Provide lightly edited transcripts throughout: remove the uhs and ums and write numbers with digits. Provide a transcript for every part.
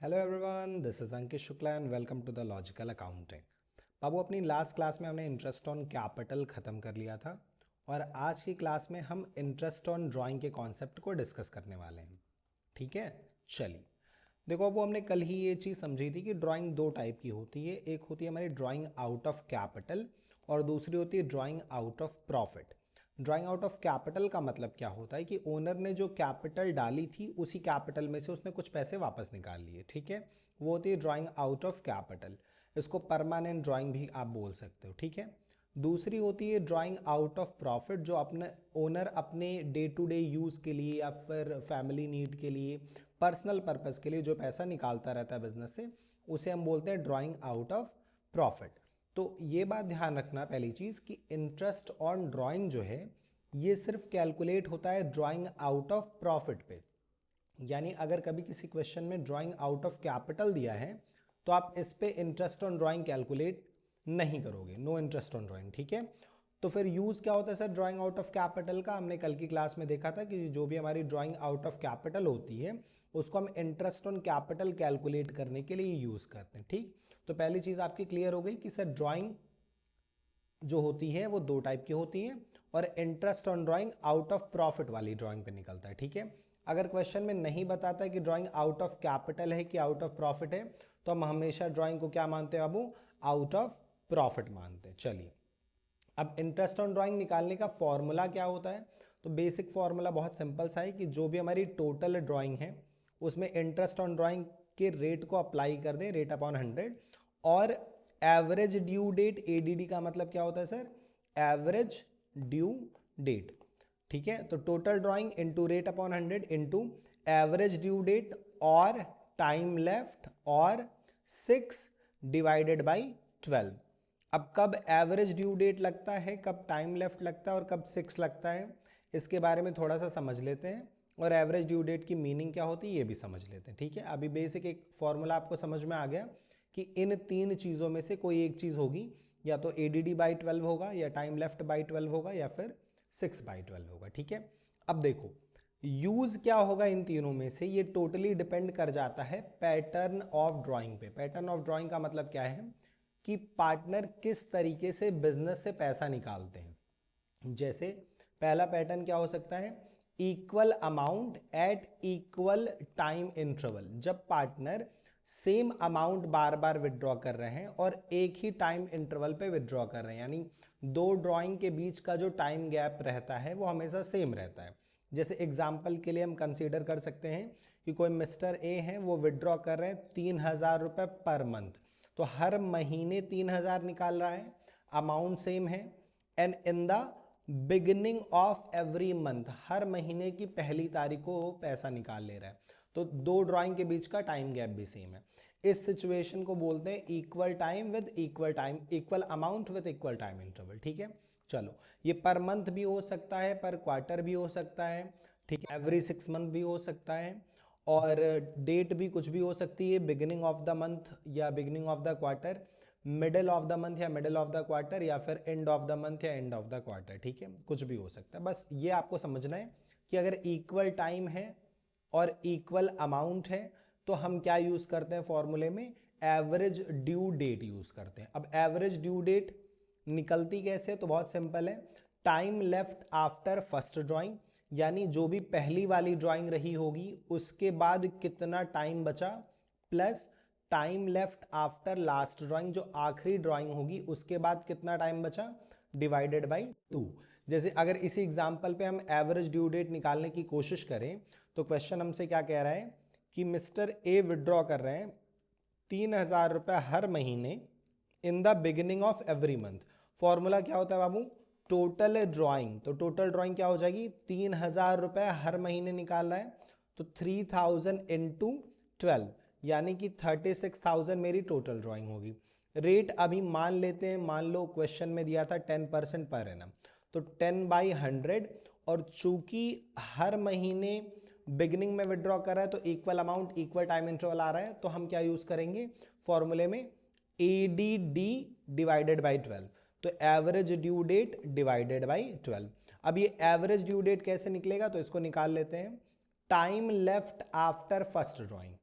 Hello everyone, this is Ankit Shukla and welcome to the logical accounting. बाबू, अपनी last class में हमने इंटरेस्ट ऑन कैपिटल ख़त्म कर लिया था और आज की क्लास में हम इंटरेस्ट ऑन ड्राइंग के कॉन्सेप्ट को डिस्कस करने वाले हैं। ठीक है, चलिए देखो। अब हमने कल ही ये चीज़ समझी थी कि ड्राइंग दो टाइप की होती है। एक होती है हमारी ड्राइंग आउट ऑफ कैपिटल और दूसरी होती है drawing out of profit. Drawing out of capital का मतलब क्या होता है कि ओनर ने जो कैपिटल डाली थी उसी कैपिटल में से उसने कुछ पैसे वापस निकाल लिए। ठीक है, वो होती है ड्राइंग आउट ऑफ कैपिटल। इसको परमानेंट ड्राइंग भी आप बोल सकते हो। ठीक है, दूसरी होती है ड्राइंग आउट ऑफ प्रॉफिट, जो अपने ओनर अपने डे टू डे यूज़ के लिए या फिर फैमिली नीड के लिए, पर्सनल पर्पज़ के लिए जो पैसा निकालता रहता है बिजनेस से, उसे हम बोलते हैं ड्राइंग आउट ऑफ प्रॉफिट। तो ये बात ध्यान रखना पहली चीज़ कि इंटरेस्ट ऑन ड्राइंग जो है ये सिर्फ कैलकुलेट होता है ड्राइंग आउट ऑफ प्रॉफिट पे। यानी अगर कभी किसी क्वेश्चन में ड्राइंग आउट ऑफ कैपिटल दिया है तो आप इस पे इंटरेस्ट ऑन ड्राइंग कैलकुलेट नहीं करोगे, नो इंटरेस्ट ऑन ड्राइंग। ठीक है, तो फिर यूज़ क्या होता है sir drawing out of capital का? हमने कल की क्लास में देखा था कि जो भी हमारी ड्राइंग आउट ऑफ कैपिटल होती है उसको हम इंटरेस्ट ऑन कैपिटल कैलकुलेट करने के लिए यूज़ करते हैं। ठीक, तो पहली चीज़ आपकी क्लियर हो गई कि सर ड्राइंग जो होती है वो दो टाइप की होती है और interest on drawing out of profit वाली ड्राइंग पे निकलता है। ठीक है, अगर क्वेश्चन में नहीं बताता है कि ड्राइंग आउट ऑफ कैपिटल है कि आउट ऑफ प्रॉफिट है तो हम हमेशा ड्राइंग को क्या मानते हैं बाबू? आउट ऑफ प्रॉफिट मानते हैं। चलिए, अब इंटरेस्ट ऑन ड्राइंग निकालने का फॉर्मूला क्या होता है? तो बेसिक फॉर्मूला बहुत सिंपल सा है कि जो भी हमारी टोटल ड्राइंग है उसमें इंटरेस्ट ऑन ड्राइंग के रेट को अप्लाई कर दें, रेट अपॉन 100, और एवरेज ड्यू डेट, एडीडी का मतलब क्या होता है सर? Average due date. ठीक है, तो total drawing into rate upon 100 into average due date और टाइम लेफ्ट और 6 डिवाइडेड बाई 12। अब कब एवरेज ड्यू डेट लगता है, कब टाइम लेफ्ट लगता है और कब 6 लगता है, इसके बारे में थोड़ा सा समझ लेते हैं और एवरेज ड्यू डेट की मीनिंग क्या होती है ये भी समझ लेते हैं। ठीक है, अभी बेसिक एक फॉर्मूला आपको समझ में आ गया कि इन तीन चीज़ों में से कोई एक चीज़ होगी, या तो एडीडी बाई 12 होगा, या टाइम लेफ्ट बाई 12 होगा, या फिर 6 बाई 12 होगा। ठीक है, अब देखो यूज क्या होगा इन तीनों में से, ये टोटली डिपेंड कर जाता है पैटर्न ऑफ ड्राइंग पे। पैटर्न ऑफ ड्राइंग का मतलब क्या है कि पार्टनर किस तरीके से बिजनेस से पैसा निकालते हैं। जैसे पहला पैटर्न क्या हो सकता है? Equal amount at equal time interval. जब पार्टनर सेम अमाउंट बार बार विड्रॉ कर रहे हैं और एक ही टाइम इंटरवल पे विड्रॉ कर रहे हैं, यानी दो ड्राइंग के बीच का जो टाइम गैप रहता है वो हमेशा सेम रहता है। जैसे एग्जाम्पल के लिए हम कंसीडर कर सकते हैं कि कोई मिस्टर ए हैं, वो विड्रॉ कर रहे हैं 3,000 रुपये पर मंथ, तो हर महीने 3,000 निकाल रहा है, अमाउंट सेम है। And in the beginning of every month, हर महीने की पहली तारीख को वो पैसा निकाल ले रहा है, तो दो ड्राइंग के बीच का टाइम गैप भी सेम है। इस सिचुएशन को बोलते हैं equal time with equal time, equal amount with equal time interval. ठीक है, चलो ये पर मंथ भी हो सकता है, पर क्वार्टर भी हो सकता है, ठीक है, एवरी 6 मंथ भी हो सकता है, और डेट भी कुछ भी हो सकती है, बिगिनिंग ऑफ द मंथ या beginning of the quarter, middle of the month या मिडिल ऑफ द क्वार्टर, या फिर एंड ऑफ द मंथ या एंड ऑफ द क्वार्टर। ठीक है, कुछ भी हो सकता है। बस ये आपको समझना है कि अगर इक्वल टाइम है और इक्वल अमाउंट है तो हम क्या यूज करते हैं फॉर्मूले में? एवरेज ड्यू डेट यूज करते हैं। अब एवरेज ड्यू डेट निकलती कैसे? तो बहुत सिंपल है, time left after first drawing, यानी जो भी पहली वाली ड्राइंग रही होगी उसके बाद कितना टाइम बचा, plus time left after last drawing, जो आखिरी ड्राइंग होगी उसके बाद कितना टाइम बचा, डिवाइडेड बाई 2। जैसे अगर इसी एग्जांपल पे हम एवरेज ड्यू डेट निकालने की कोशिश करें तो क्वेश्चन हमसे क्या कह रहा है कि मिस्टर ए विड्रॉ कर रहे हैं 3,000 रुपये हर महीने in the beginning of every month. Formula क्या होता है बाबू? Total drawing. तो टोटल ड्राइंग क्या हो जाएगी? 3,000 रुपये हर महीने निकाल रहा है, तो 3,000 इंटू 12, यानी कि 36,000 मेरी टोटल ड्राइंग होगी। रेट अभी मान लेते हैं, मान लो क्वेश्चन में दिया था 10% पर एनम, तो 10/100, और चूंकि हर महीने बिगिनिंग में विड्रॉ कर रहा है तो equal amount equal time interval आ रहा है, तो हम क्या यूज करेंगे फॉर्मूले में? एडीडी डिवाइडेड बाई 12, तो average due date divided by 12। अब ये एवरेज ड्यू डेट कैसे निकलेगा? तो इसको निकाल लेते हैं, time left after first drawing,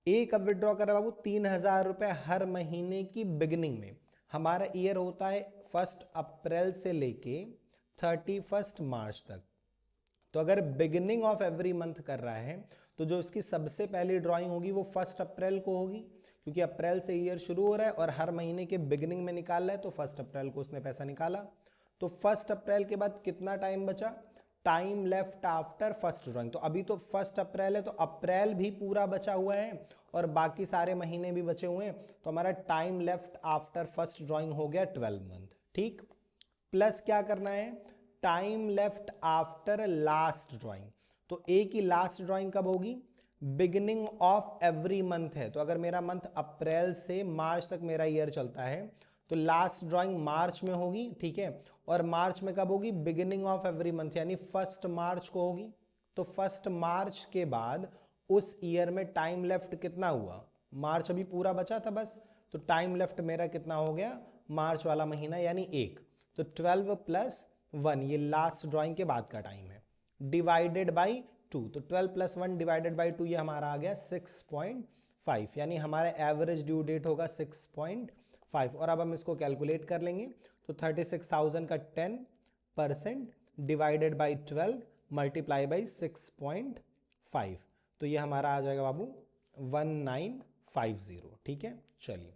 ए कब विड्रॉ कर रहा है बाबू? 3,000 रुपए हर महीने की बिगिनिंग में। हमारा ईयर होता है 1 अप्रैल से लेके 31 मार्च तक। तो अगर बिगिनिंग ऑफ एवरी मंथ कर रहा है तो जो इसकी सबसे पहली ड्राइंग होगी वो 1 अप्रैल को होगी, क्योंकि अप्रैल से ईयर शुरू हो रहा है और हर महीने के बिगिनिंग में निकाल रहा है, तो 1 अप्रैल को उसने पैसा निकाला। तो 1 अप्रैल के बाद कितना टाइम बचा? Time left after first drawing. तो अभी तो 1 अप्रैल है, तो अप्रैल भी पूरा बचा हुआ है और बाकी सारे महीने भी बचे हुए हैं, तो हमारा time left after first drawing हो गया 12 मंथ। ठीक, प्लस क्या करना है? Time left after last drawing. तो ए की लास्ट ड्राइंग कब होगी? बिगिनिंग ऑफ एवरी मंथ है, तो अगर मेरा मंथ अप्रैल से मार्च तक मेरा ईयर चलता है तो लास्ट ड्राइंग मार्च में होगी, ठीक है। और मार्च में कब होगी? बिगिनिंग ऑफ एवरी मंथ, यानी 1 मार्च को होगी। तो 1 मार्च के बाद उस ईयर में टाइम लेफ्ट कितना हुआ? मार्च अभी पूरा बचा था बस, तो टाइम लेफ्ट मेरा कितना हो गया? मार्च वाला महीना यानी 1। तो 12 + 1 ये लास्ट ड्राइंग के बाद का टाइम है, डिवाइडेड बाई 2। तो 12 + 1 डिवाइडेड बाई 2 ये हमारा आ गया 6.5, यानी हमारा एवरेज ड्यू डेट होगा 6.5। और अब हम इसको कैलकुलेट कर लेंगे, तो 36,000 का 10% डिवाइडेड बाई 12 मल्टीप्लाई बाई 6.5, तो ये हमारा आ जाएगा बाबू 1950। ठीक है, चलिए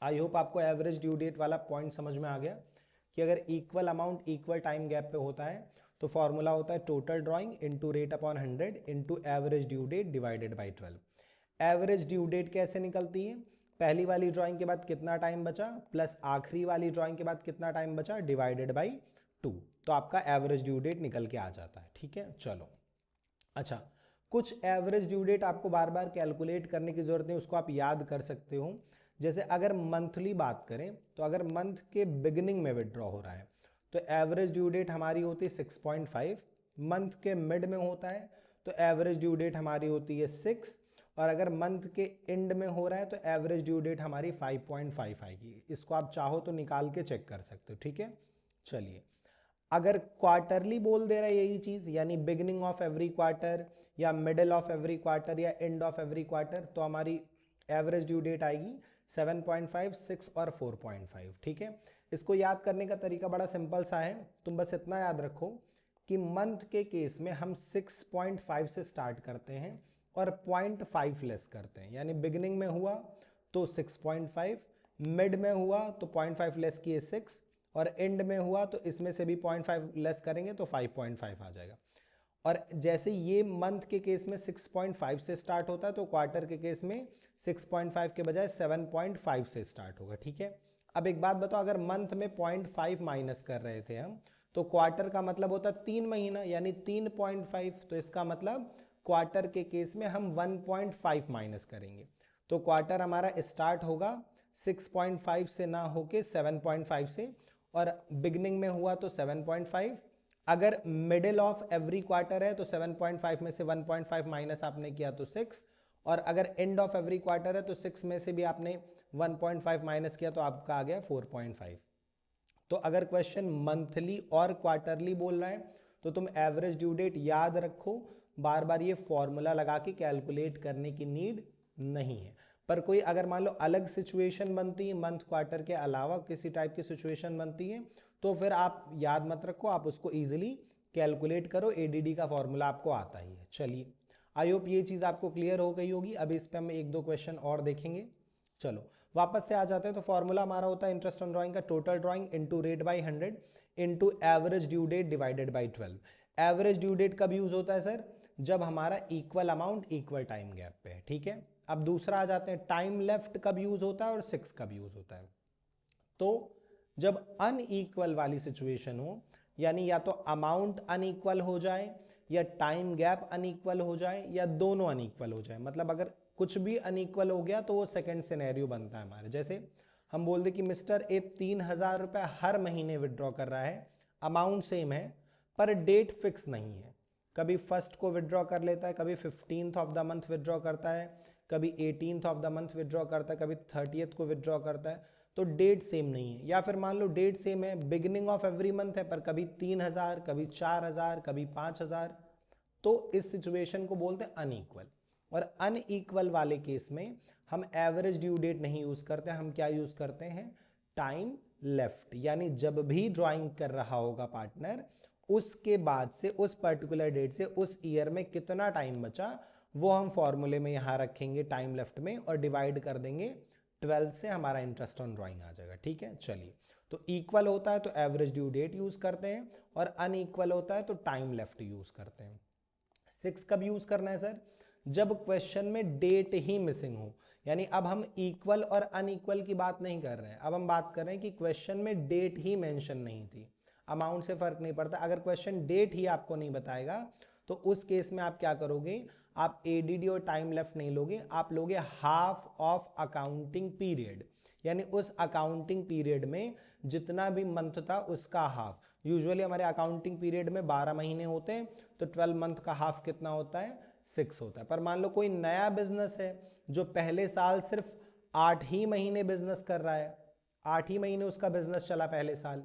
आई होप आपको एवरेज ड्यू डेट वाला पॉइंट समझ में आ गया कि अगर equal amount equal time gap पे होता है तो फॉर्मूला होता है total drawing into rate upon 100 into average due date divided by 12। Average due date कैसे निकलती है? पहली वाली ड्राइंग के बाद कितना टाइम बचा प्लस आखिरी वाली ड्राइंग के बाद कितना टाइम बचा डिवाइडेड बाई 2, तो आपका एवरेज ड्यू डेट निकल के आ जाता है। ठीक है, चलो अच्छा, कुछ एवरेज ड्यू डेट आपको बार बार कैलकुलेट करने की जरूरत नहीं, उसको आप याद कर सकते हो। जैसे अगर मंथली बात करें तो अगर मंथ के बिगिनिंग में विड्रॉ हो रहा है तो एवरेज ड्यू डेट हमारी होती है 6.5, मंथ के मिड में होता है तो एवरेज ड्यू डेट हमारी होती है 6, और अगर मंथ के एंड में हो रहा है तो एवरेज ड्यू डेट हमारी 5.5 आएगी। इसको आप चाहो तो निकाल के चेक कर सकते हो। ठीक है, चलिए अगर क्वार्टरली बोल दे रहा है यही चीज, यानी बिगिनिंग ऑफ एवरी क्वार्टर या मिडिल ऑफ एवरी क्वार्टर या एंड ऑफ एवरी क्वार्टर, तो हमारी एवरेज ड्यू डेट आएगी 7.5, 6 और 4.5। ठीक है, इसको याद करने का तरीका बड़ा सिंपल सा है, तुम बस इतना याद रखो कि मंथ के केस में हम 6.5 से स्टार्ट करते हैं और 0.5 लेस करते हैं, यानी बिगिनिंग में हुआ तो 6.5, मिड में हुआ तो 0.5 लेस किए 6, और एंड में हुआ तो इसमें से भी 0.5 लेस करेंगे तो 5.5 आ जाएगा। और जैसे ये मंथ के केस में 6.5 से स्टार्ट होता है तो क्वार्टर के केस में 6.5 के बजाय 7.5 से स्टार्ट होगा। ठीक है, अब एक बात बताओ, अगर मंथ में 0.5 माइनस कर रहे थे हम तो क्वार्टर का मतलब होता है 3 महीना यानी 3.5, तो इसका मतलब क्वार्टर के केस में हम 1.5 माइनस करेंगे, तो क्वार्टर हमारा स्टार्ट होगा 6.5 से ना होके 7.5 से, और बिगनिंग में हुआ तो 7.5। अगर मिडिल ऑफ एवरी क्वार्टर है तो 7.5 में से 1.5 माइनस आपने किया तो 6, और अगर एंड ऑफ एवरी क्वार्टर है तो 6 में से भी आपने 1.5 माइनस किया तो आपका आ गया 4.5। तो अगर क्वेश्चन मंथली और क्वार्टरली बोल रहा है तो तुम एवरेज ड्यू डेट याद रखो, बार बार ये फॉर्मूला लगा के कैलकुलेट करने की नीड नहीं है। पर कोई अगर मान लो अलग सिचुएशन बनती है, मंथ क्वार्टर के अलावा किसी टाइप की सिचुएशन बनती है, तो फिर आप याद मत रखो, आप उसको इजीली कैलकुलेट करो, एडीडी का फॉर्मूला आपको आता ही है। चलिए आई होप ये चीज़ आपको क्लियर हो गई होगी। अब इस पर हम 1-2 क्वेश्चन और देखेंगे। चलो वापस से आ जाते हैं, तो फॉर्मूला हमारा होता है इंटरेस्ट ऑन ड्राइंग का total drawing into rate by 100 into average due date divided by 12। Average due date कब यूज होता है सर? जब हमारा equal amount equal time gap पे है। ठीक है, अब दूसरा आ जाते हैं, टाइम लेफ्ट कब यूज होता है और 6 कब यूज होता है? तो जब अनइक्वल वाली सिचुएशन हो, यानी या तो अमाउंट अनइक्वल हो जाए या टाइम गैप अनइक्वल हो जाए या दोनों अनइक्वल हो जाए, मतलब अगर कुछ भी अनइक्वल हो गया तो वो सेकंड सिनेरियो बनता है हमारे। जैसे हम बोल दे कि मिस्टर ए 3,000 रुपये हर महीने विड्रॉ कर रहा है, अमाउंट सेम है पर डेट फिक्स नहीं है, कभी फर्स्ट को विड्रॉ कर लेता है, कभी 15th of the month withdraw करता है, कभी 18th of the month withdraw करता है, कभी 30th को विड्रॉ करता है, तो डेट सेम नहीं है। या फिर मान लो डेट सेम है, बिगिनिंग ऑफ एवरी मंथ है पर कभी 3,000, कभी 4,000, कभी 5,000, तो इस सिचुएशन को बोलते हैं अनइक्वल। और अनइक्वल वाले केस में हम एवरेज ड्यू डेट नहीं यूज करते, हम क्या यूज करते हैं, टाइम लेफ्ट। यानी जब भी ड्राइंग कर रहा होगा पार्टनर, उसके बाद से उस पर्टिकुलर डेट से उस ईयर में कितना टाइम बचा वो हम फॉर्मूले में यहां रखेंगे टाइम लेफ्ट में और डिवाइड कर देंगे 12 से, हमारा इंटरेस्ट ऑन ड्राइंग आ जाएगा। ठीक है, चलिए। तो इक्वल होता है तो एवरेज ड्यू डेट यूज करते हैं और अनइक्वल होता है तो टाइम लेफ्ट यूज करते हैं। 6 कब यूज करना है सर, जब क्वेश्चन में डेट ही मिसिंग हो। यानी अब हम इक्वल और अनइक्वल की बात नहीं कर रहे हैं, अब हम बात कर रहे हैं कि क्वेश्चन में डेट ही मेंशन नहीं थी। अमाउंट से फर्क नहीं पड़ता, अगर क्वेश्चन डेट ही आपको नहीं बताएगा तो उस केस में आप क्या करोगे, आप एडीडी और टाइम लेफ्ट नहीं लोगे, आप लोगे हाफ ऑफ अकाउंटिंग पीरियड। यानी उस अकाउंटिंग पीरियड में जितना भी मंथ था उसका हाफ। यूजुअली हमारे अकाउंटिंग पीरियड में 12 महीने होते हैं, तो 12 मंथ का हाफ कितना होता है, 6 होता है। पर मान लो कोई नया बिजनेस है जो पहले साल सिर्फ 8 ही महीने बिजनेस कर रहा है, 8 ही महीने उसका बिजनेस चला पहले साल,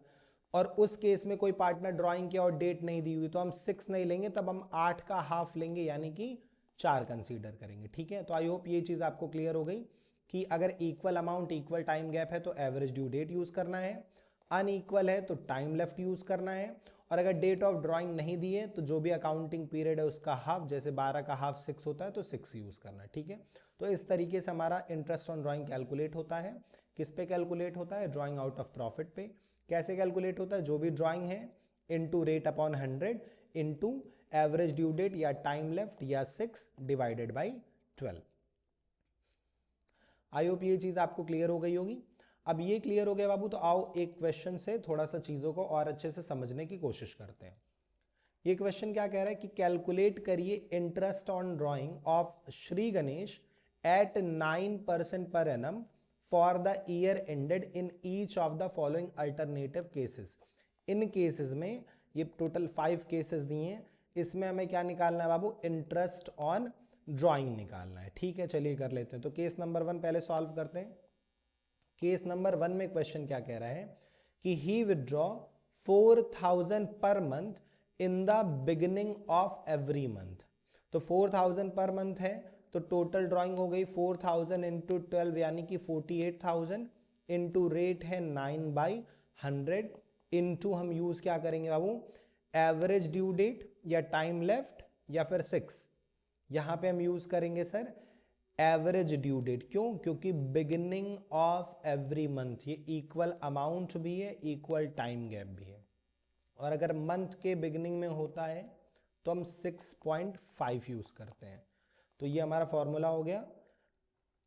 और उस केस में कोई पार्टनर ड्राइंग किया और डेट नहीं दी हुई, तो हम 6 नहीं लेंगे, तब हम 8 का हाफ लेंगे, यानी कि 4 कंसीडर करेंगे। ठीक है, तो आई होप ये चीज आपको क्लियर हो गई कि अगर equal amount equal time gap है तो एवरेज ड्यू डेट यूज करना है, अनइक्वल है तो टाइम लेफ्ट यूज करना है, और अगर डेट ऑफ ड्राइंग नहीं दी है तो जो भी अकाउंटिंग पीरियड है उसका हाफ, जैसे 12 का हाफ 6 होता है तो 6 यूज करना है। ठीक है, तो इस तरीके से हमारा इंटरेस्ट ऑन ड्राइंग कैलकुलेट होता है। किस पे कैलकुलेट होता है, ड्राइंग आउट ऑफ प्रॉफिट पे। कैसे कैलकुलेट होता है, जो भी ड्राइंग है into rate upon 100 into average due date या टाइम लेफ्ट या 6 डिवाइडेड बाई 12। आई होप ये चीज आपको क्लियर हो गई होगी। अब ये क्लियर हो गया बाबू, तो आओ एक क्वेश्चन से थोड़ा सा चीजों को और अच्छे से समझने की कोशिश करते हैं। ये क्वेश्चन क्या कह रहा है कि कैलकुलेट करिए interest on drawing of Shri Ganesh at 9% पर annum for the year ended in each of the following alternative cases. इन केसेस में ये टोटल 5 केसेस दिए हैं, इसमें हमें क्या निकालना है बाबू, इंटरेस्ट ऑन ड्राइंग निकालना है। ठीक है, चलिए कर लेते हैं। तो केस नंबर 1 पहले सॉल्व करते हैं। केस नंबर 1 में क्वेश्चन क्या कह रहा है कि ही withdraw 4000 per month in the beginning of every month. तो 4000 पर मंथ है तो टोटल ड्राइंग हो गई 4000 इंटू 12 यानी कि 48,000 इंटू रेट है 9/100 इंटू हम यूज क्या करेंगे बाबू, एवरेज ड्यू डेट या टाइम लेफ्ट या फिर 6। यहां पे हम यूज करेंगे सर एवरेज ड्यू डेट। क्यों, क्योंकि बिगिनिंग ऑफ एवरी मंथ, ये इक्वल अमाउंट भी है इक्वल टाइम गैप भी है, और अगर मंथ के बिगिनिंग में होता है तो हम 6.5 यूज करते हैं। तो ये हमारा फॉर्मूला हो गया।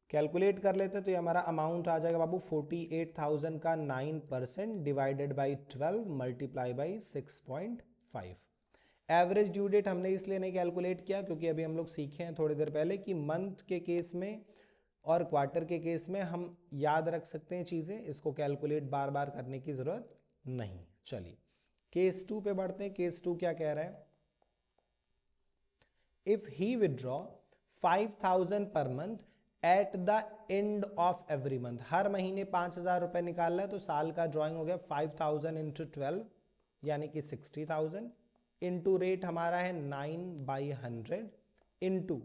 कैलकुलेट कर लेते हैं तो ये हमारा अमाउंट आ जाएगा बाबू 48,000 का 9% divided by 12 multiply by 6.5। Average due date हमने इसलिए नहीं कैलकुलेट किया क्योंकि अभी हम लोग सीखे हैं थोड़ी देर पहले कि मंथ के केस में और क्वार्टर के केस में हम याद रख सकते हैं चीजें, इसको कैलकुलेट बार बार करने की जरूरत नहीं। चलिए केस 2 पे बढ़ते हैं। केस 2 क्या कह रहा है, if he withdraw 5,000 per month at the end of every month, हर महीने 5,000 रुपए निकालना है तो साल का ड्रॉइंग हो गया 5,000 इंटू 12 यानी कि 60,000 इंटू रेट हमारा है 9/100 into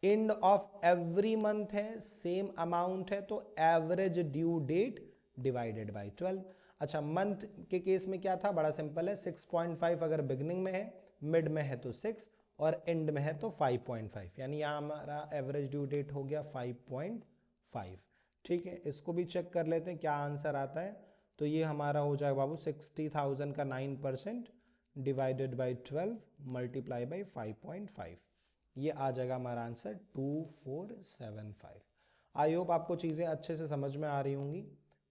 and of every month है, सेम अमाउंट है तो average due date divided by 12। अच्छा, मंथ के केस में क्या था, बड़ा सिंपल है, 6.5 अगर बिगनिंग में है, मिड में है तो 6 और एंड में है तो 5.5, यानी यहाँ हमारा एवरेज ड्यू डेट हो गया 5.5। ठीक है, इसको भी चेक कर लेते हैं क्या आंसर आता है। तो ये हमारा हो जाएगा बाबू 60,000 का 9% डिवाइडेड बाई 12 मल्टीप्लाई बाई 5.5, ये आ जाएगा हमारा आंसर 2475। आई होप आपको चीज़ें अच्छे से समझ में आ रही होंगी।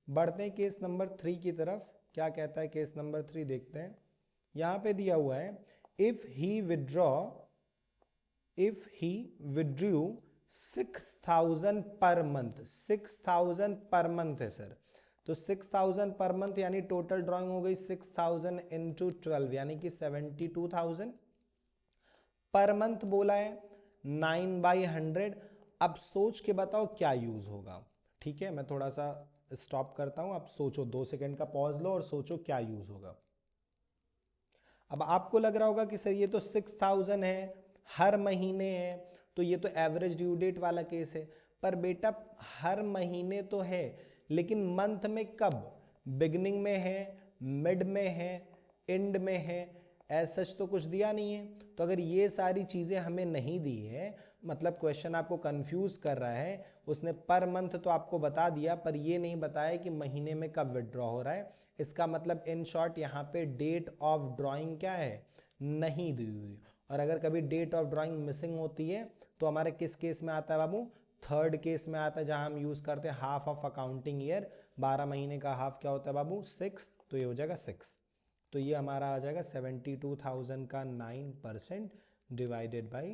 बढ़ते हैं केस नंबर 3 की तरफ। क्या कहता है केस नंबर 3, देखते हैं। यहाँ पे दिया हुआ है if he withdrew 6,000 per month, 6,000 per month है सर, तो 6,000 पर मंथ यानी टोटल ड्राइंग हो गई 6,000 इंटू 12 यानी कि 72,000 पर मंथ बोला है 9/100। अब सोच के बताओ क्या यूज होगा। ठीक है, मैं थोड़ा सा स्टॉप करता हूं, आप सोचो, 2 सेकंड का पॉज लो और सोचो क्या यूज होगा। अब आपको लग रहा होगा कि सर ये तो 6,000 है, हर महीने है, तो ये तो एवरेज ड्यू डेट वाला केस है। पर बेटा हर महीने तो है, लेकिन मंथ में कब? बिगनिंग में है, मिड में है, एंड में है, एज सच तो कुछ दिया नहीं है। तो अगर ये सारी चीज़ें हमें नहीं दी है, मतलब क्वेश्चन आपको कंफ्यूज कर रहा है, उसने पर मंथ तो आपको बता दिया पर ये नहीं बताया कि महीने में कब विड्रॉ हो रहा है। इसका मतलब इन शॉर्ट यहाँ पे डेट ऑफ ड्राइंग क्या है? नहीं दी हुई। और अगर कभी डेट ऑफ ड्राइंग मिसिंग होती है तो हमारे किस केस में आता है बाबू? थर्ड केस में आता है, जहां हम यूज करते हैं हाफ ऑफ अकाउंटिंग ईयर। 12 महीने का हाफ क्या होता है बाबू? 6। तो ये हो जाएगा 6। तो ये हमारा आ जाएगा 72,000 का 9% डिवाइडेड बाई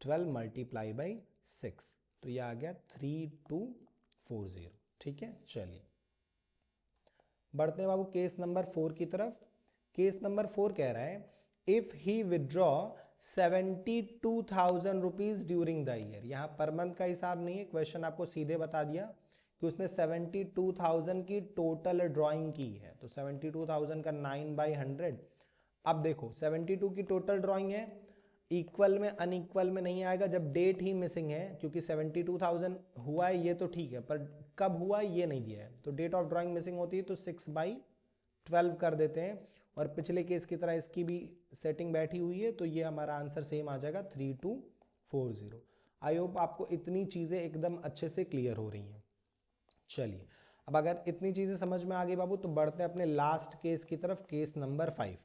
12 मल्टीप्लाई बाई 6। तो ये आ गया 3240। ठीक है, चलिए बढ़ते हैं बाबू केस नंबर 4 की तरफ। केस नंबर 4 कह रहा है if he withdraw 72,000 rupees during the year. यहाँ पर मंथ का हिसाब नहीं है, क्वेश्चन आपको सीधे बता दिया कि उसने 72,000 की टोटल ड्राइंग की है। तो 72,000 का 9/100। अब देखो 72 की टोटल ड्राइंग है, इक्वल में अनइक्वल में नहीं आएगा जब डेट ही मिसिंग है, क्योंकि 72,000 हुआ है ये तो ठीक है, पर कब हुआ ये नहीं दिया है। तो डेट ऑफ ड्राइंग मिसिंग होती है तो 6/12 कर देते हैं। और पिछले केस की तरह इसकी भी सेटिंग बैठी हुई है, तो ये हमारा आंसर सेम आ जाएगा 3240। आई होप आपको इतनी चीज़ें एकदम अच्छे से क्लियर हो रही हैं। चलिए अब अगर इतनी चीज़ें समझ में आ गई बाबू, तो बढ़ते हैं अपने लास्ट केस की तरफ, केस नंबर 5।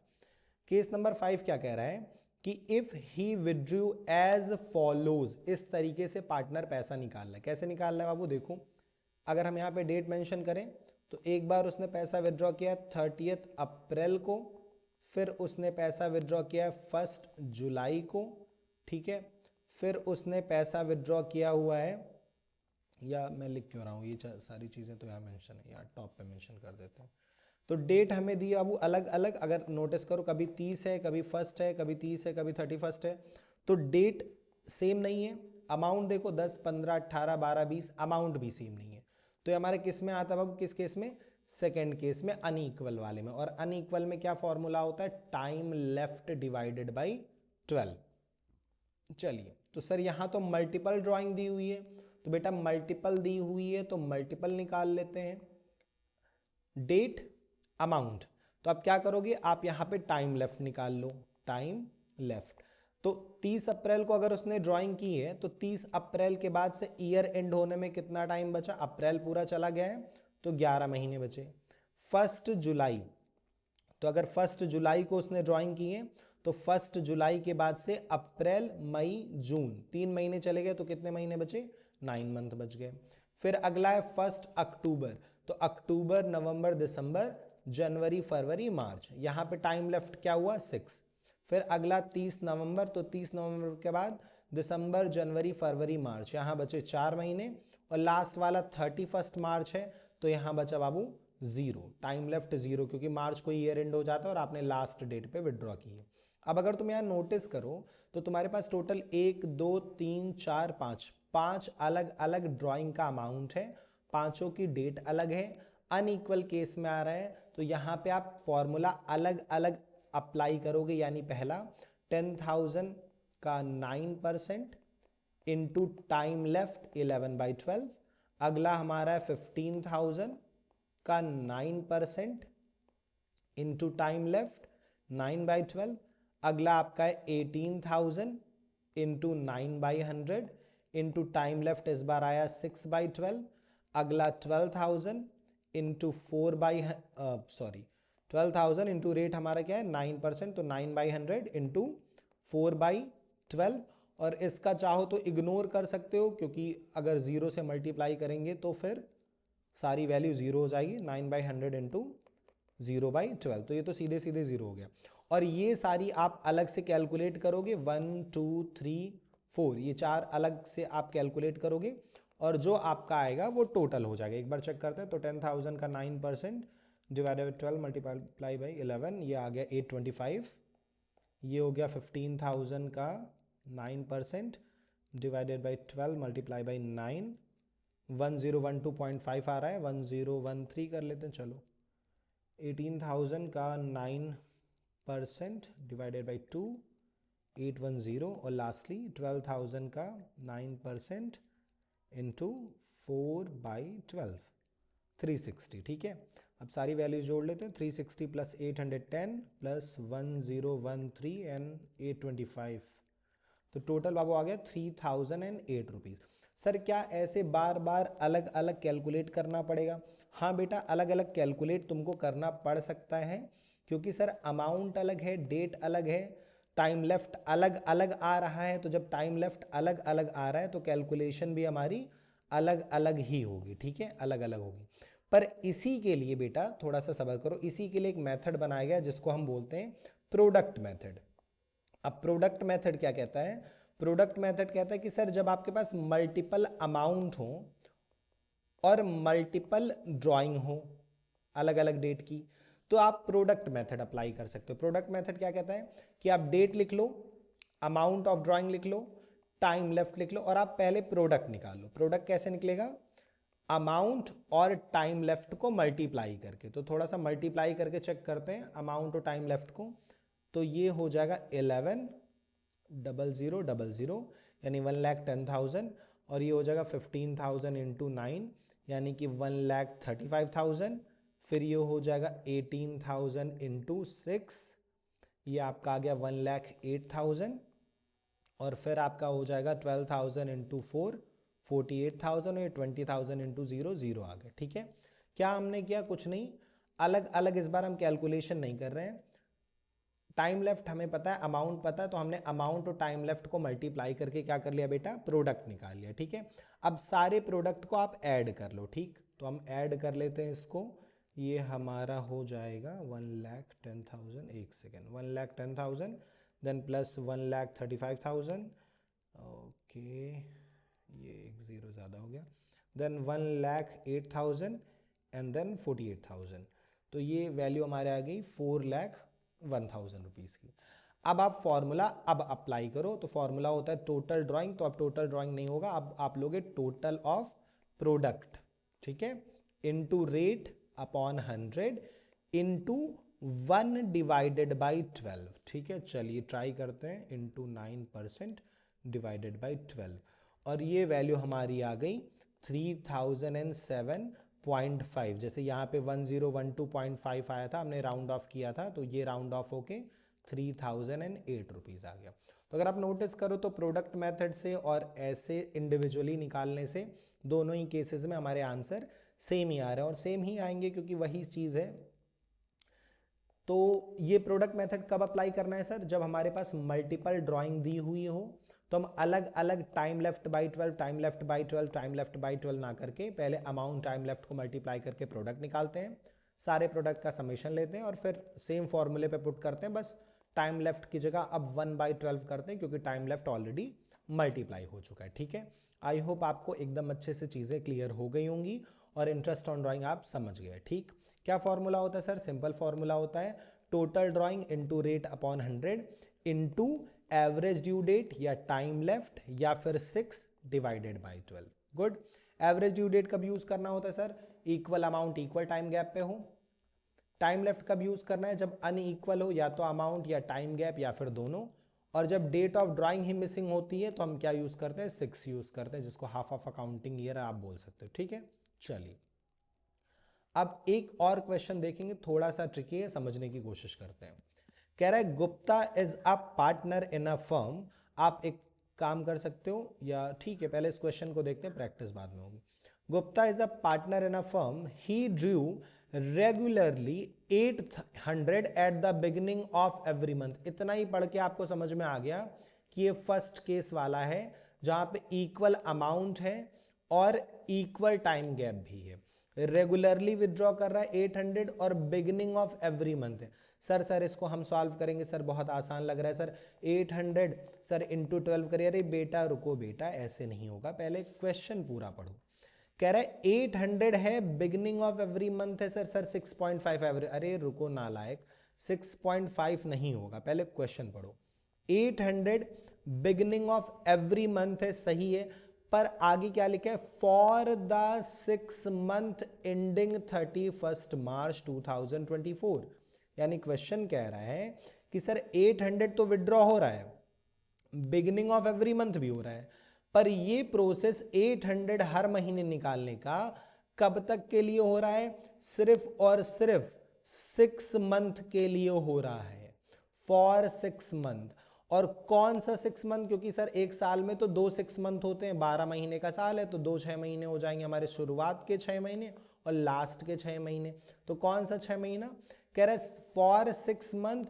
केस नंबर 5 क्या कह रहा है कि if he withdrew as follows, इस तरीके से पार्टनर पैसा निकाल रहा है। कैसे निकाल रहा है बाबू? देखो अगर हम यहाँ पे डेट मेंशन करें तो एक बार उसने पैसा विड्रॉ किया 30 अप्रैल को, फिर उसने पैसा विड्रॉ किया 1 जुलाई को, ठीक है, फिर उसने पैसा विड्रॉ किया हुआ है, या मैं लिख क्यों रहा हूँ ये सारी चीज़ें, तो यहाँ मेंशन है, यहाँ टॉप पे मेंशन कर देते हैं। तो डेट हमें दी अब अलग अलग, अगर नोटिस करो कभी 30 है, कभी 1 है, कभी 30 है, कभी 31 है। तो डेट सेम नहीं है। अमाउंट देखो 10, 15, 18, 12, 20, अमाउंट भी सेम नहीं है। तो ये हमारे किस में आता है बाबू? किस केस में? सेकेंड केस में, अनइक्वल वाले में। और अनइक्वल में क्या फॉर्मूला होता है? Time left divided by 12। चलिए तो सर यहाँ तो मल्टीपल ड्राइंग दी हुई है, तो बेटा मल्टीपल दी हुई है तो मल्टीपल निकाल लेते हैं। डेट, अमाउंट, तो आप क्या करोगे? आप यहाँ पे टाइम लेफ्ट निकाल लो, टाइम लेफ्ट। तो 30 अप्रैल को अगर उसने ड्राइंग की है तो 30 अप्रैल के बाद से ईयर एंड होने में कितना टाइम बचा? अप्रैल पूरा चला गया है तो 11 महीने बचे। 1 जुलाई, तो अगर 1 जुलाई को उसने ड्राइंग की है तो 1 जुलाई के बाद से अप्रैल, मई, जून, 3 महीने चले गए तो कितने महीने बचे? 9 मंथ बच गए। फिर अगला है 1 अक्टूबर, तो अक्टूबर, नवंबर, दिसंबर, जनवरी, फरवरी, मार्च, यहाँ पे टाइम लेफ्ट क्या हुआ? 6। फिर अगला 30 नवंबर, तो 30 नवंबर के बाद दिसंबर, जनवरी, फरवरी, मार्च, यहाँ बचे 4 महीने। और लास्ट वाला 31 मार्च है, तो यहाँ बचा बाबू 0, टाइम लेफ्ट 0, क्योंकि मार्च को ईयर एंड हो जाता है और आपने लास्ट डेट पे विड्रॉ की है। अब अगर तुम यहाँ नोटिस करो तो तुम्हारे पास टोटल 1, 2, 3, 4, 5 अलग अलग ड्राइंग का अमाउंट है, पांचों की डेट अलग है, अनइक्वल केस में आ रहा है। तो यहाँ पे आप फॉर्मूला अलग अलग अप्लाई करोगे, यानी पहला 10,000 का 9% इंटू टाइम लेफ्ट 11/12। अगला हमारा है 15,000 का 9% इंटू टाइम लेफ्ट 9/12। अगला आपका है 18,000 इंटू 9/100 इंटू टाइम लेफ्ट इस बार आया 6/12। अगला 12,000 इंटू 12,000 इंटू रेट हमारा क्या है? 9%, तो 9/100 इंटू 4/12। और इसका चाहो तो इग्नोर कर सकते हो, क्योंकि अगर 0 से मल्टीप्लाई करेंगे तो फिर सारी वैल्यू 0 हो जाएगी। 9/100 इंटू 0/12, तो ये तो सीधे सीधे 0 हो गया। और ये सारी आप अलग से कैलकुलेट करोगे, 1, 2, 3, 4, ये 4 अलग से आप कैलकुलेट करोगे और जो आपका आएगा वो टोटल हो जाएगा। एक बार चेक करते हैं, तो 10,000 का 9% डिवाइडेड बाई 12 मल्टीप्लाई बाई 11, ये आ गया 825। ये हो गया 15,000 का 9% डिवाइडेड बाई 12 मल्टीप्लाई बाई 9, 1012.5 आ रहा है, 1013 कर लेते हैं। चलो 18,000 का 9% डिवाइडेड बाई 2, 810 और लास्टली 12,000 का 9% इंटू 4/12 360। ठीक है, अब सारी वैल्यूज जोड़ लेते हैं। 360 प्लस 810 प्लस 1013 एंड 825, तो टोटल बाबू आ गया 3008 रुपीज़। सर क्या ऐसे बार बार अलग अलग कैलकुलेट करना पड़ेगा? हाँ बेटा, अलग अलग कैलकुलेट तुमको करना पड़ सकता है, क्योंकि सर अमाउंट अलग है, डेट अलग है, टाइम लेफ्ट अलग अलग आ रहा है। तो जब टाइम लेफ्ट अलग अलग आ रहा है तो कैलकुलेशन भी हमारी अलग अलग ही होगी। ठीक है, अलग अलग होगी। पर इसी के लिए बेटा थोड़ा सा सब्र करो, इसी के लिए एक मेथड बनाया गया जिसको हम बोलते हैं प्रोडक्ट मेथड। अब प्रोडक्ट मेथड क्या कहता है? प्रोडक्ट मेथड कहता है कि सर जब आपके पास मल्टीपल अमाउंट हो और मल्टीपल ड्राइंग हो अलग अलग डेट की, तो आप प्रोडक्ट मेथड अप्लाई कर सकते हो। प्रोडक्ट मेथड क्या कहता है कि आप डेट लिख लो, अमाउंट ऑफ ड्राइंग लिख लो, टाइम लेफ्ट लिख लो और आप पहले प्रोडक्ट निकाल लो। प्रोडक्ट कैसे निकलेगा? अमाउंट और टाइम लेफ्ट को मल्टीप्लाई करके। तो थोड़ा सा मल्टीप्लाई करके चेक करते हैं अमाउंट और टाइम लेफ्ट को। तो ये हो जाएगा 11,000,000 यानी 1,10,000, और ये हो जाएगा 15,000 इंटू 9 यानी कि 1,35,000। फिर ये हो जाएगा 18,000 इंटू 6, ये आपका आ गया 1,08,000। और फिर आपका हो जाएगा 12,000 इंटू 4 48,000, और 20,000 इंटू 0 0 आ गया। ठीक है, क्या हमने किया? कुछ नहीं, अलग अलग इस बार हम कैलकुलेशन नहीं कर रहे हैं। टाइम लेफ्ट हमें पता है, अमाउंट पता है, तो हमने अमाउंट और टाइम लेफ्ट को मल्टीप्लाई करके क्या कर लिया बेटा? प्रोडक्ट निकाल लिया। ठीक है, अब सारे प्रोडक्ट को आप ऐड कर लो। ठीक, तो हम ऐड कर लेते हैं इसको। ये हमारा हो जाएगा 1,10,000, एक सेकेंड, 1,10,000 देन प्लस 1,35,000, ओके ये एक ज़ीरो ज़्यादा हो गया, देन 1,08,000 एंड देन 48,000। तो ये वैल्यू हमारे आ गई 4,01,000 रुपीज़ की। अब आप फॉर्मूला अब अप्लाई करो। तो फॉर्मूला होता है टोटल ड्राइंग, तो अब टोटल ड्राइंग नहीं होगा, अब आप लोगे टोटल ऑफ प्रोडक्ट। ठीक है, into rate upon 100 into 1 divided by 12। ठीक है, चलिए ट्राई करते हैं, इनटू 9% डिवाइडेड बाई 12, और ये वैल्यू हमारी आ गई 3007.5। जैसे यहाँ पे 1012.5 आया था, हमने राउंड ऑफ किया था, तो ये राउंड ऑफ होके 3008 रुपीज़ आ गया। तो अगर आप नोटिस करो तो प्रोडक्ट मेथड से और ऐसे इंडिविजुअली निकालने से दोनों ही केसेस में हमारे आंसर सेम ही आ रहे हैं, और सेम ही आएंगे क्योंकि वही चीज़ है। तो ये प्रोडक्ट मेथड कब अप्लाई करना है सर? जब हमारे पास मल्टीपल ड्राइंग दी हुई हो, तो हम अलग अलग time left by 12, time left by 12, time left by 12 ना करके पहले अमाउंट टाइम लेफ्ट को मल्टीप्लाई करके प्रोडक्ट निकालते हैं, सारे प्रोडक्ट का समेशन लेते हैं और फिर सेम फॉर्मूले पे पुट करते हैं। बस टाइम लेफ्ट की जगह अब 1/12 करते हैं क्योंकि टाइम लेफ्ट ऑलरेडी मल्टीप्लाई हो चुका है। ठीक है, आई होप आपको एकदम अच्छे से चीज़ें क्लियर हो गई होंगी और इंटरेस्ट ऑन ड्राइंग आप समझ गए। ठीक, क्या फॉर्मूला होता है सर? सिंपल फॉर्मूला होता है total drawing into rate upon 100 into average due date या टाइम लेफ्ट या फिर 6 divided by 12। Good, average due date कब यूज करना होता है sir? Equal amount equal time gap पे हो। टाइम लेफ्ट कब यूज करना है? जब अनइक्वल हो, या तो अमाउंट या टाइम गैप या फिर दोनों। और जब डेट ऑफ ड्राइंग ही मिसिंग होती है तो हम क्या यूज करते हैं? 6 यूज करते हैं, जिसको हाफ ऑफ अकाउंटिंग ईयर आप बोल सकते हो। ठीक है, चलिए अब एक और क्वेश्चन देखेंगे, थोड़ा सा ट्रिकी है, समझने की कोशिश करते हैं। कह रहा है Gupta is a partner in a firm. आप एक काम कर सकते हो, या ठीक है पहले इस क्वेश्चन को देखते हैं, प्रैक्टिस बाद में होगी। Gupta is a partner in a firm, he Drew regularly 800 at the beginning of every month. इतना ही पढ़ के आपको समझ में आ गया कि ये फर्स्ट केस वाला है जहां पे इक्वल अमाउंट है और इक्वल टाइम गैप भी है। रेगुलरली विदड्रॉ कर रहा है 800 और बिगिनिंग ऑफ एवरी मंथ है। सर इसको हम सॉल्व करेंगे सर, बहुत आसान लग रहा है सर, 800 सर इंटू 12 करिए। अरे बेटा रुको बेटा, ऐसे नहीं होगा, पहले क्वेश्चन पूरा पढ़ो। कह रहा है 800 है, बिगिनिंग ऑफ एवरी मंथ है सर 6.5 एवरेज। अरे रुको नालायक, 6.5 नहीं होगा, पहले क्वेश्चन पढ़ो। 800 बिगिनिंग ऑफ एवरी मंथ है, सही है, पर आगे क्या लिखा है? फॉर द 6 मंथ एंडिंग 31 मार्च 2024। यानी क्वेश्चन कह रहा है कि सर 800 तो विड्रॉ हो रहा है, बिगिनिंग ऑफ एवरी मंथ भी हो रहा है, पर ये प्रोसेस 800 हर महीने निकालने का कब तक के लिए हो रहा है? सिर्फ और सिर्फ 6 मंथ के लिए हो रहा है, फॉर 6 मंथ। और कौन सा 6 मंथ? क्योंकि सर एक साल में तो 2 6 मंथ होते हैं, 12 महीने का साल है, तो 2 6 महीने हो जाएंगे हमारे शुरुआत के 6 महीने और लास्ट के 6 महीने। तो कौन सा 6 महीना कह रहा है? फॉर 6 मंथ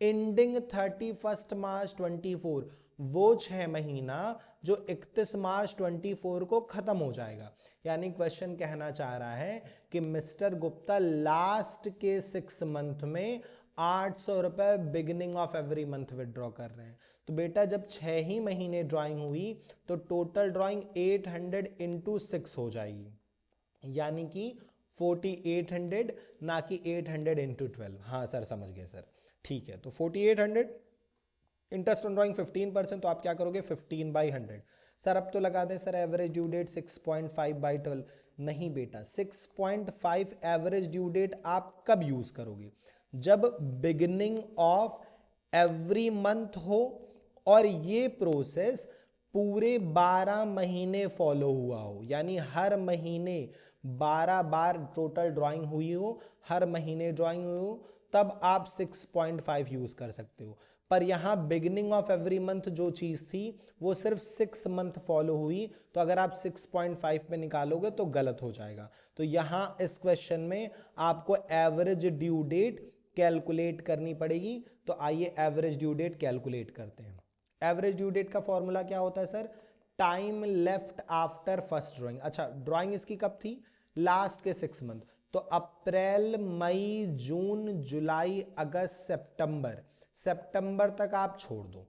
एंडिंग 31 मार्च 24, वो 6 महीना जो 31 मार्च 24 को खत्म हो जाएगा। यानी क्वेश्चन कहना चाह रहा है कि मिस्टर गुप्ता लास्ट के 6 मंथ में 800 रुपए beginning of every month withdraw कर रहे हैं। तो बेटा जब 6 ही महीने ड्राइंग हुई तो टोटल ड्राइंग 800 इंटू 6 हो जाएगी, यानी कि 4800, ना कि 800 इंटू 12। हाँ सर समझ गए सर, ठीक है। तो 4800, इंटरेस्ट ऑन ड्राइंग 15%, तो आप क्या करोगे? 15/100। सर अब तो लगा दें सर एवरेज ड्यू डेट 6.5/12। नहीं बेटा, 6.5 एवरेज ड्यू डेट आप कब यूज करोगे? जब बिगिनिंग ऑफ एवरी मंथ हो और ये प्रोसेस पूरे 12 महीने फॉलो हुआ हो, यानी हर महीने 12 बार टोटल ड्राइंग हुई हो, हर महीने ड्राइंग हुई हो, तब आप 6.5 यूज कर सकते हो। पर यहां बिगिनिंग ऑफ एवरी मंथ जो चीज थी वो सिर्फ 6 मंथ फॉलो हुई, तो अगर आप 6.5 पे निकालोगे तो गलत हो जाएगा। तो यहां इस क्वेश्चन में आपको एवरेज ड्यू डेट कैलकुलेट करनी पड़ेगी। तो आइए एवरेज ड्यू डेट कैलकुलेट करते हैं। एवरेज ड्यू डेट का फॉर्मूला क्या होता है sir? Time left after first drawing. अच्छा, ड्राइंग इसकी कब थी? लास्ट के 6 मंथ। तो अप्रैल, मई, जून, जुलाई, अगस्त, सितंबर, सितंबर तक आप छोड़ दो,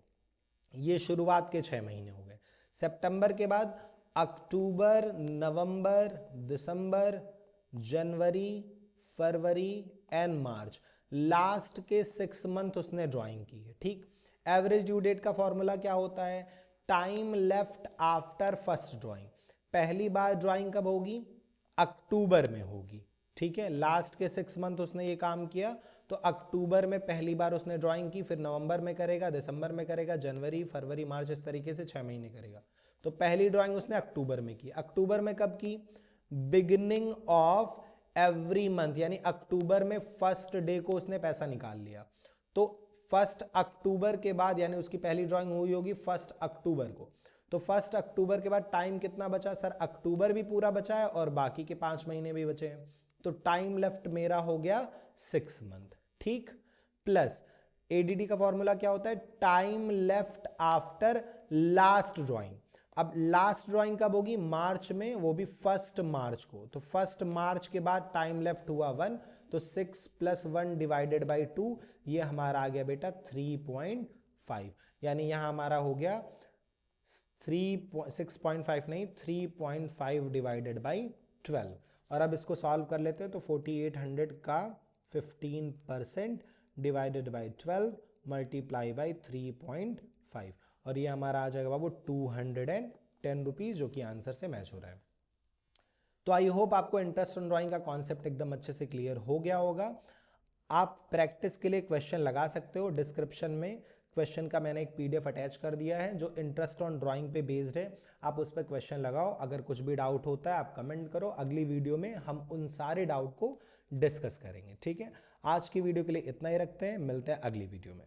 ये शुरुआत के 6 महीने हो गए। सितंबर के बाद अक्टूबर, नवंबर, दिसंबर, जनवरी, फरवरी एंड मार्च, लास्ट के 6 मंथ उसने ड्राइंग की है। ठीक, एवरेज ड्यू डेट का फॉर्मूला क्या होता है? Time left after first drawing. पहली बार ड्राइंग कब होगी? अक्टूबर में होगी। ठीक है, लास्ट के 6 मंथ उसने ये काम किया, तो अक्टूबर में पहली बार उसने ड्राइंग की, फिर नवंबर में करेगा, दिसंबर में करेगा, जनवरी, फरवरी, मार्च, इस तरीके से 6 महीने करेगा। तो पहली ड्राइंग उसने अक्टूबर में की। अक्टूबर में कब की? बिगिनिंग ऑफ एवरी मंथ, यानी अक्टूबर में फर्स्ट डे को उसने पैसा निकाल लिया। तो 1 अक्टूबर के बाद, यानी उसकी पहली ड्राइंग हुई होगी 1 अक्टूबर को, तो 1 अक्टूबर के बाद टाइम कितना बचा सर? अक्टूबर भी पूरा बचा है और बाकी के 5 महीने भी बचे हैं, तो टाइम लेफ्ट मेरा हो गया 6 मंथ। ठीक, प्लस एडीडी का फॉर्मूला क्या होता है? Time left after last drawing. अब लास्ट ड्राइंग कब होगी? मार्च में, वो भी 1 मार्च को। तो 1 मार्च के बाद टाइम लेफ्ट हुआ 1, तो 6 + 1 डिवाइडेड बाई 2, ये हमारा आ गया बेटा 3.5। यानी यहां हमारा हो गया 6.5 नहीं, 3.5 डिवाइडेड बाई 12। और अब इसको सॉल्व कर लेते हैं, तो 4800 का 15% डिवाइडेड बाई 12 मल्टीप्लाई बाई 3.5, और ये हमारा आ जाएगा बाबू 210 रुपीज, जो कि आंसर से मैच हो रहा है। तो आई होप आपको इंटरेस्ट ऑन ड्राइंग का कॉन्सेप्ट एकदम अच्छे से क्लियर हो गया होगा। आप प्रैक्टिस के लिए क्वेश्चन लगा सकते हो, डिस्क्रिप्शन में क्वेश्चन का मैंने एक पीडीएफ अटैच कर दिया है जो इंटरेस्ट ऑन ड्राइंग पे बेस्ड है। आप उस पर क्वेश्चन लगाओ, अगर कुछ भी डाउट होता है आप कमेंट करो, अगली वीडियो में हम उन सारे डाउट को डिस्कस करेंगे। ठीक है, आज की वीडियो के लिए इतना ही रखते हैं, मिलते हैं अगली वीडियो में।